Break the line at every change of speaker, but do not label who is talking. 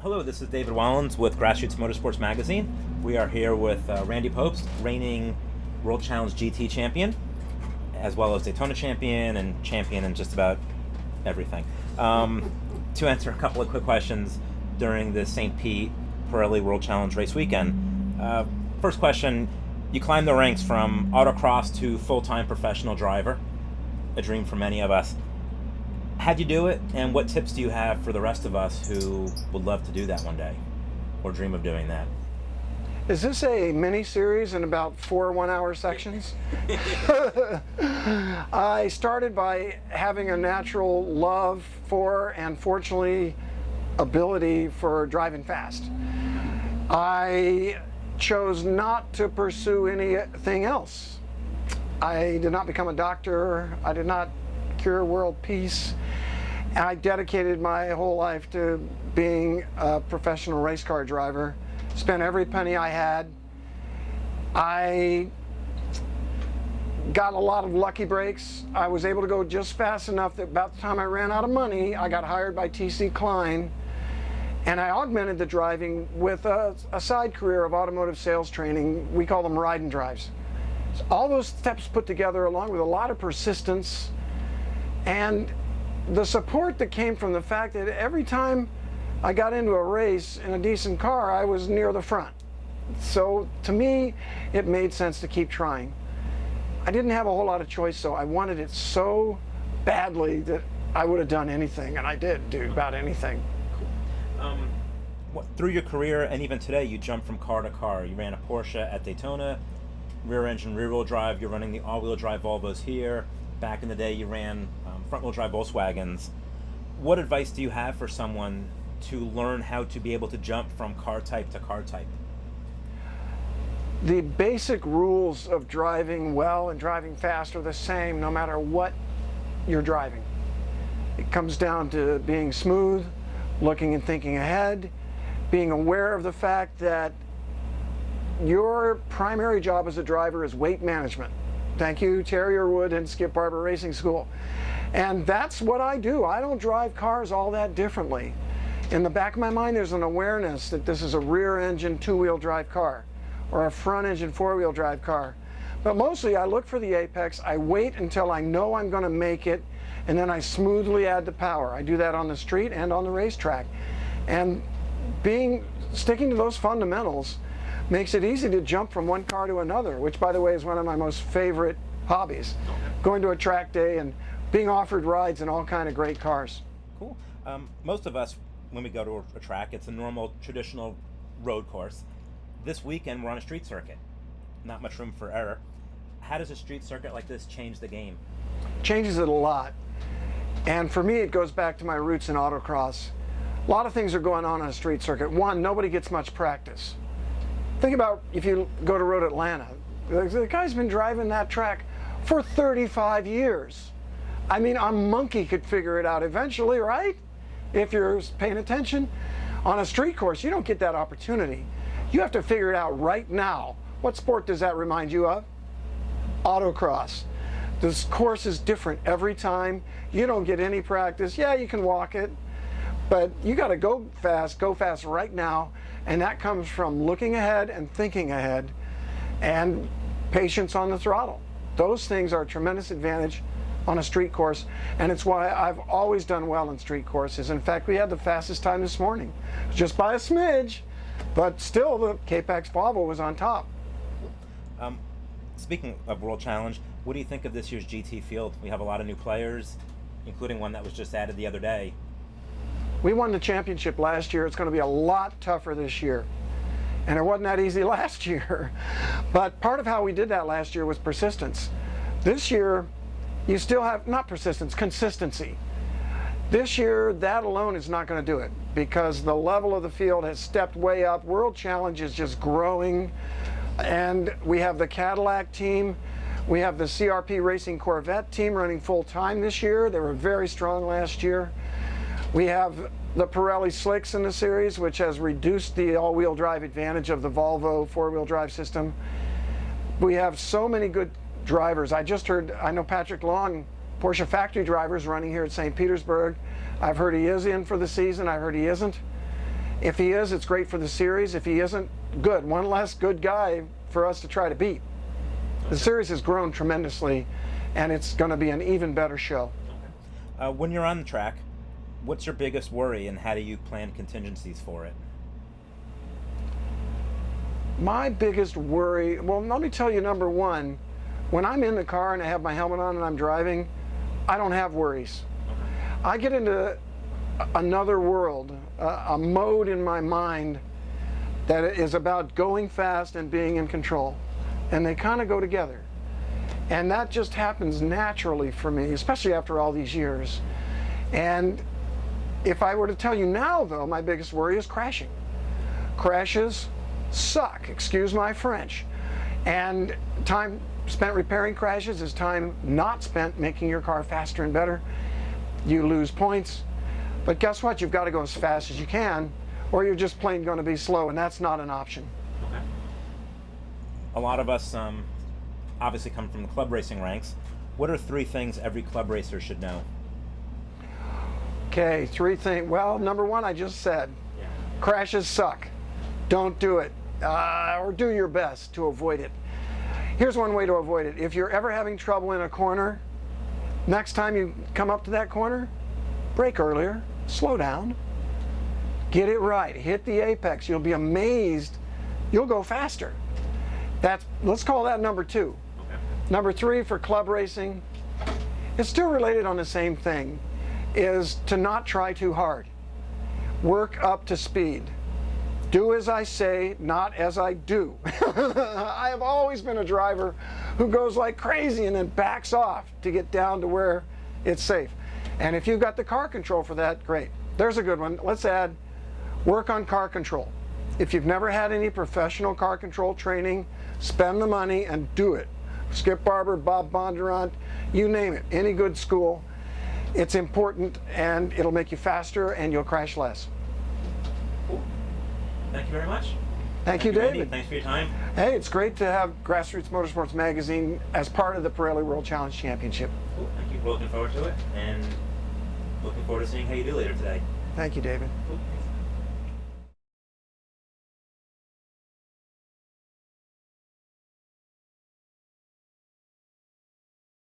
Hello, this is David Wallens with Grassroots Motorsports magazine. We are here with Randy Pobst, reigning World Challenge GT champion, as well as Daytona champion and champion in just about everything. To answer a couple of quick questions during the St. Pete Pirelli World Challenge race weekend. First question, you climbed the ranks from autocross to full-time professional driver, a dream for many of us. How'd you do it, and what tips do you have for the rest of us who would love to do that one day, or dream of doing that?
Is this a mini-series in about 4 one-hour sections? I started by having a natural love for, and fortunately, ability for driving fast. I chose not to pursue anything else. I did not become a doctor. I did not cure world peace. I dedicated my whole life to being a professional race car driver. Spent every penny I had. I got a lot of lucky breaks. I was able to go just fast enough that about the time I ran out of money, I got hired by TC Klein, and I augmented the driving with a side career of automotive sales training. We call them ride and drives. So all those steps put together, along with a lot of persistence and the support that came from the fact that every time I got into a race in a decent car, I was near the front. So to me, it made sense to keep trying. I didn't have a whole lot of choice, so I wanted it so badly that I would have done anything, and I did do about anything.
Through your career, and even today, you jump from car to car. You ran a Porsche at Daytona, rear engine, rear wheel drive. You're running the all-wheel drive Volvos here. Back in the day, you ran front-wheel drive Volkswagens. What advice do you have for someone to learn how to be able to jump from car type to car type?
The basic rules of driving well and driving fast are the same no matter what you're driving. It comes down to being smooth, looking and thinking ahead, being aware of the fact that your primary job as a driver is weight management. Thank you, Terry Wood and Skip Barber Racing School. And that's what I do. I don't drive cars all that differently. In the back of my mind, there's an awareness that this is a rear engine 2-wheel drive car or a front engine 4-wheel drive car. But mostly I look for the apex, I wait until I know I'm going to make it, and then I smoothly add the power. I do that on the street and on the racetrack. And sticking to those fundamentals makes it easy to jump from one car to another, which, by the way, is one of my most favorite hobbies. Going to a track day and being offered rides in all kind of great cars.
Cool. Most of us, when we go to a track, it's a normal, traditional road course. This weekend, we're on a street circuit. Not much room for error. How does a street circuit like this change the game?
Changes it a lot. And for me, it goes back to my roots in autocross. A lot of things are going on a street circuit. One, nobody gets much practice. Think about if you go to Road Atlanta. The guy's been driving that track for 35 years. I mean, a monkey could figure it out eventually, right? If you're paying attention. On a street course, you don't get that opportunity. You have to figure it out right now. What sport does that remind you of? Autocross. This course is different every time. You don't get any practice. Yeah, you can walk it, but you got to go fast right now. And that comes from looking ahead and thinking ahead and patience on the throttle. Those things are a tremendous advantage on a street course, and it's why I've always done well in street courses. In fact, we had the fastest time this morning, just by a smidge, but still the K-Pax Volvo was on top.
Speaking of World Challenge, what do you think of this year's GT field? We have a lot of new players, including one that was just added the other day.
We won the championship last year. It's going to be a lot tougher this year. And it wasn't that easy last year. But part of how we did that last year was persistence. This year, you still have, not persistence, consistency. This year, that alone is not going to do it because the level of the field has stepped way up. World Challenge is just growing. And we have the Cadillac team. We have the CRP Racing Corvette team running full time this year. They were very strong last year. We have the Pirelli Slicks in the series, which has reduced the all-wheel drive advantage of the Volvo four-wheel drive system. We have so many good drivers. I just heard, I know Patrick Long, Porsche factory driver, is running here at St. Petersburg. I've heard he is in for the season. I've heard he isn't. If he is, it's great for the series. If he isn't, good. One less good guy for us to try to beat. The series has grown tremendously, and it's going to be an even better show.
When you're on the track, what's your biggest worry, and how do you plan contingencies for it?
My biggest worry, well, let me tell you, number one, when I'm in the car and I have my helmet on and I'm driving, I don't have worries. I get into another world, a mode in my mind that is about going fast and being in control. And they kind of go together. And that just happens naturally for me, especially after all these years. And if I were to tell you now, though, my biggest worry is crashing. Crashes suck, excuse my French. And time spent repairing crashes is time not spent making your car faster and better. You lose points. But guess what? You've got to go as fast as you can, or you're just plain going to be slow, and that's not an option.
Okay. A lot of us obviously come from the club racing ranks. What are 3 things every club racer should know?
Okay, 3 things. Well, number one, I just said, crashes suck. Don't do it, or do your best to avoid it. Here's one way to avoid it. If you're ever having trouble in a corner, next time you come up to that corner, brake earlier, slow down, get it right, hit the apex. You'll be amazed. You'll go faster. Let's call that number 2.
Okay.
Number 3 for club racing, it's still related on the same thing, is to not try too hard. Work up to speed. Do as I say, not as I do. I have always been a driver who goes like crazy and then backs off to get down to where it's safe. And if you've got the car control for that, great. There's a good one. Let's add work on car control. If you've never had any professional car control training, spend the money and do it. Skip Barber, Bob Bondurant, you name it, any good school. It's important, and it'll make you faster and you'll crash less.
Cool. Thank you very much.
Thank you, David.
Randy. Thanks for your time.
Hey, it's great to have Grassroots Motorsports magazine as part of the Pirelli World Challenge Championship.
Cool. Thank you. We're looking forward to it, and looking forward to seeing how you do later today.
Thank you, David.
Cool.